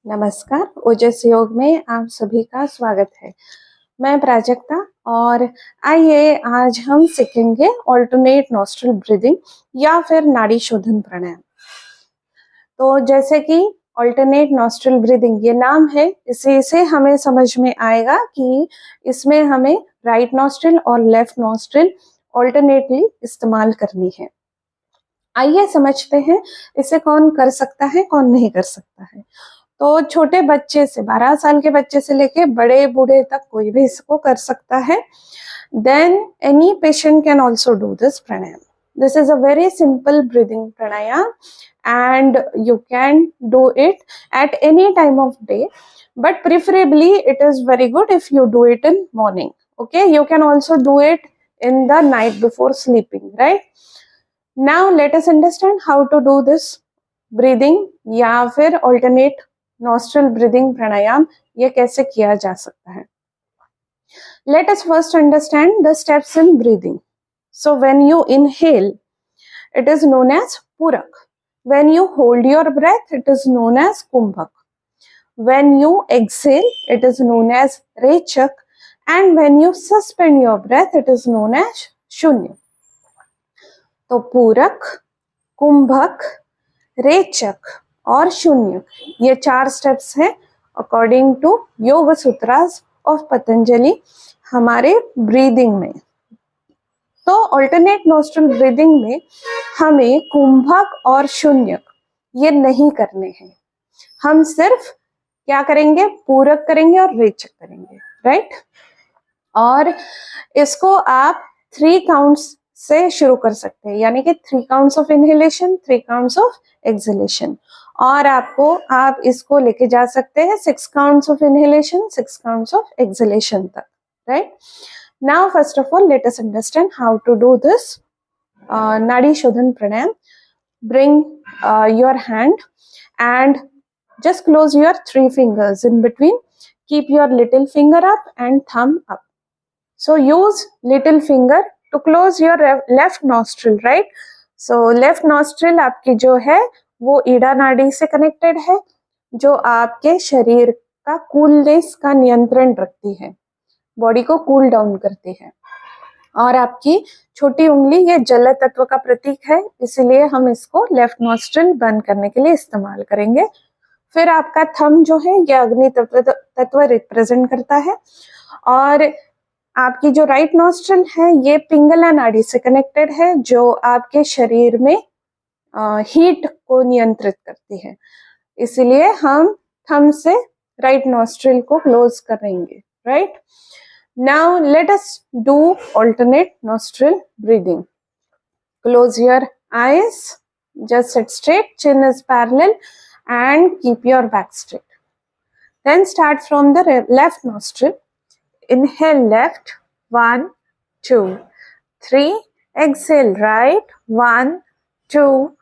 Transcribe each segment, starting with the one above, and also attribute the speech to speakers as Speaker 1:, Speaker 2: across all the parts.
Speaker 1: नमस्कार, ओजस योग में आप सभी का स्वागत है। मैं प्राजक्ता और आइए आज हम सीखेंगे ऑल्टरनेट नॉस्ट्रल ब्रीदिंग या फिर नाड़ी शोधन प्राणायाम। तो जैसे कि ऑल्टरनेट नॉस्ट्रल ब्रीदिंग ये नाम है, इसी से हमें समझ में आएगा कि इसमें हमें राइट नॉस्ट्रल और लेफ्ट नॉस्ट्रल ऑल्टरनेटली इस्तेमाल करनी है। आइए समझते हैं इसे कौन कर सकता है, कौन नहीं कर सकता है। तो छोटे बच्चे से 12 साल के बच्चे से लेके बड़े बूढ़े तक कोई भी इसको कर सकता है। Then any patient can also do this pranayam. This is a very simple breathing pranayam and you can do it at any time of day, but preferably it is very good if you do it in morning. Okay, you can also do it in the night before sleeping, right? Now let us understand how to do this breathing या फिर alternate nostril breathing pranayam ये कैसे किया जा सकता है। Let us first understand the steps in breathing. So when you inhale, it is known as Purak. When you hold your breath, it is known as Kumbhak. When you exhale, it is known as Rechak. And when you suspend your breath, it is known as Shunya. तो पूरक, कुंभक, रेचक और शून्य ये 4 steps हैं according to योग सूत्रास of Patanjali हमारे breathing में। तो ऑल्टरनेट नोस्ट्रल ब्रीदिंग में हमें कुंभक और शून्य ये नहीं करने हैं। हम सिर्फ क्या करेंगे, पूरक करेंगे और रेचक करेंगे, राइट। और इसको आप 3 काउंट्स से शुरू कर सकते हैं, यानी कि 3 counts of inhalation, 3 counts of exhalation. और आप इसको लेके जा सकते हैं 6 counts of inhalation, 6 counts of exhalation तक, right. Now first of all let us understand how to do this nadi shodhan pranayama. Bring your hand and just close your 3 fingers in between. Keep your little finger up and thumb up. So use little finger to close your left nostril, right? So left nostril आपकी जो है वो ईड़ा नाड़ी से connected है, जो आपके शरीर का कूलनेस का नियंत्रण रखती है, बॉडी को कूल डाउन करती है। और आपकी छोटी उंगली ये जल तत्व का प्रतीक है, इसीलिए हम इसको लेफ्ट नॉस्ट्रिल बंद करने के लिए इस्तेमाल करेंगे। फिर आपका थंब जो है ये अग्नि तत्व रिप्रेजेंट करता है। और आपकी जो राइट नॉस्ट्रिल है ये पिंगला नाड़ी से कनेक्टेड है, जो आपके शरीर में हीट को नियंत्रित करती है, इसलिए हम थंब से राइट नॉस्ट्रिल को क्लोज करेंगे, right. Now let us do alternate nostril breathing. Close your eyes, just sit straight, chin is parallel and keep your back straight. Then start from the left nostril. Inhale left, 1, 2, 3. Exhale right, 1, 2,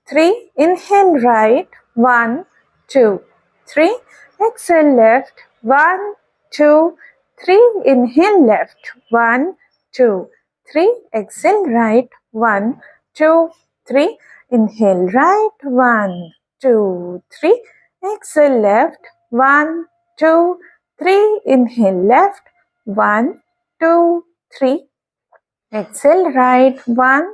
Speaker 1: 3. Inhale right, 1, 2, 3. Exhale left, 1, 2, 3. Inhale left, 1, 2, 3. Exhale right, 1, 2, 3. Inhale right, 1, 2, 3. Exhale left, 1, 2, 3. Inhale left, 1, 2, 3. Exhale right, 1,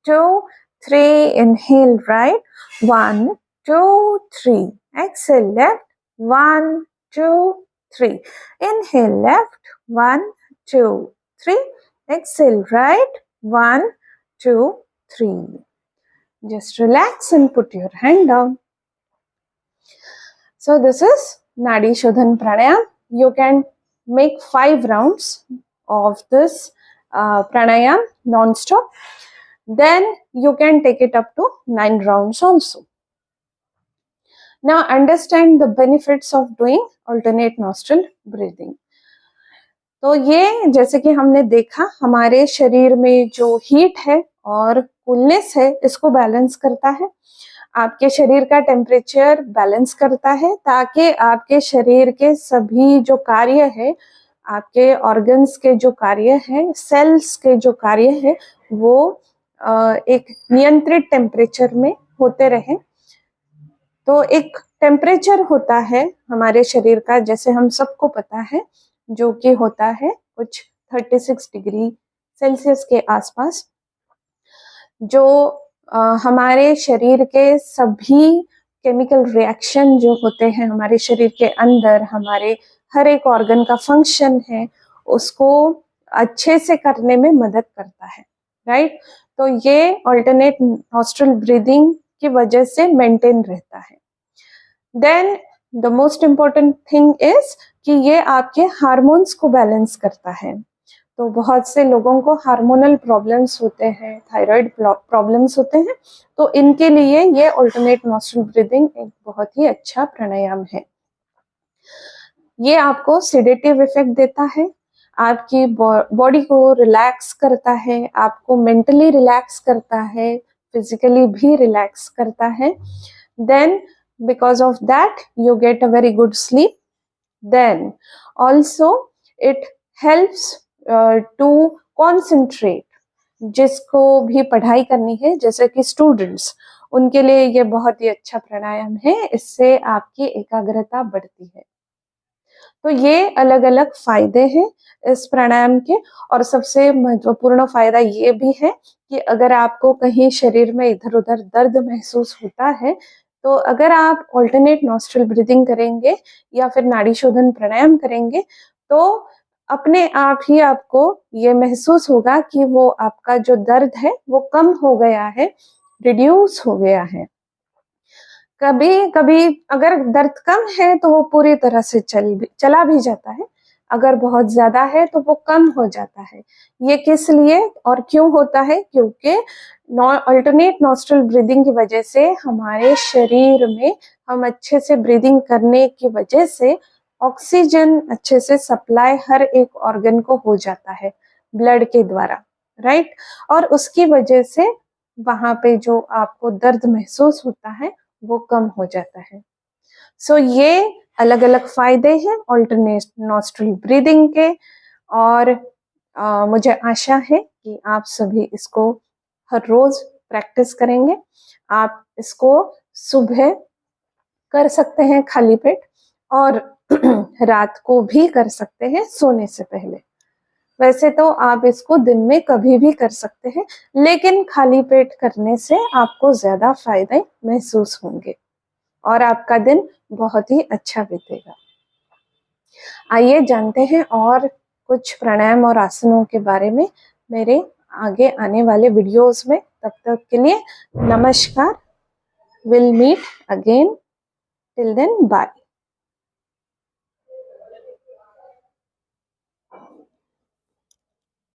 Speaker 1: 2, 3. Inhale right, 1, 2, 3. Exhale left, 1, 2, 3. Inhale left, 1, 2, 3. Exhale right, 1, 2, 3. Just relax and put your hand down. So this is Nadi Shodhan Pranayam. You can make 5 rounds of this pranayam non-stop. Then you can take it up to 9 rounds also. Now understand the benefits of doing alternate nostril breathing. तो ये जैसे कि हमने देखा, हमारे शरीर में जो हीट है और कूलनेस है इसको बैलेंस करता है, आपके शरीर का टेम्परेचर बैलेंस करता है, ताकि आपके शरीर के सभी जो कार्य है, आपके ऑर्गन्स के जो कार्य है, सेल्स के जो कार्य है, वो एक नियंत्रित टेम्परेचर में होते रहे। तो एक टेम्परेचर होता है हमारे शरीर का, जैसे हम सबको पता है, जो कि होता है कुछ 36 डिग्री सेल्सियस के आसपास, जो हमारे शरीर के सभी केमिकल रिएक्शन जो होते हैं हमारे शरीर के अंदर, हमारे हर एक ऑर्गन का फंक्शन है, उसको अच्छे से करने में मदद करता है, राइट। तो ये ऑल्टरनेट नॉस्ट्रल ब्रीदिंग की वजह से मेंटेन रहता है। Then the most important thing is कि ये आपके हार्मोन्स को बैलेंस करता है। तो बहुत से लोगों को हार्मोनल प्रॉब्लम्स होते हैं, थायराइड प्रॉब्लम्स होते हैं, तो इनके लिए ये ऑल्टरनेट नॉस्ट्रल ब्रीदिंग एक बहुत ही अच्छा प्राणायाम है। ये आपको सेडेटिव इफेक्ट देता है, आपकी बॉडी को रिलैक्स करता है, आपको मेंटली रिलैक्स करता है, फिजिकली भी रिलैक्स करता है। Then because of that you get a very good sleep. Then also it helps to concentrate, जिसको भी पढ़ाई करनी है जैसे कि स्टूडेंट्स, उनके लिए ये बहुत ही अच्छा प्राणायाम है, इससे आपकी एकाग्रता बढ़ती है। तो ये अलग अलग फायदे हैं इस प्राणायाम के। और सबसे महत्वपूर्ण फायदा ये भी है कि अगर आपको कहीं शरीर में इधर उधर दर्द महसूस होता है, तो अगर आप ऑल्टरनेट नॉस्ट्रल ब्रीदिंग करेंगे या फिर नाड़ी शोधन प्राणायाम करेंगे, तो अपने आप ही आपको ये महसूस होगा कि वो आपका जो दर्द है वो कम हो गया है, रिड्यूस हो गया है। कभी कभी अगर दर्द कम है तो वो पूरी तरह से चला भी जाता है, अगर बहुत ज्यादा है तो वो कम हो जाता है। ये किस लिए और क्यों होता है? क्योंकि अल्टरनेट नॉस्ट्रल ब्रीदिंग की वजह से हमारे शरीर में हम अच्छे से ब्रीदिंग करने की वजह से ऑक्सीजन अच्छे से सप्लाई हर एक ऑर्गन को हो जाता है ब्लड के द्वारा, राइट। और उसकी वजह से वहां पे जो आपको दर्द महसूस होता है वो कम हो जाता है। सो ये अलग अलग फायदे हैं ऑल्टरनेट नॉस्ट्रल ब्रीदिंग के। और मुझे आशा है कि आप सभी इसको हर रोज प्रैक्टिस करेंगे। आप इसको सुबह कर सकते हैं खाली पेट, और रात को भी कर सकते हैं सोने से पहले। वैसे तो आप इसको दिन में कभी भी कर सकते हैं, लेकिन खाली पेट करने से आपको ज्यादा फायदे महसूस होंगे और आपका दिन बहुत ही अच्छा बीतेगा। आइए जानते हैं और कुछ प्राणायाम और आसनों के बारे में मेरे आगे आने वाले वीडियोस में। तब तक के लिए नमस्कार। Will meet again, till then bye.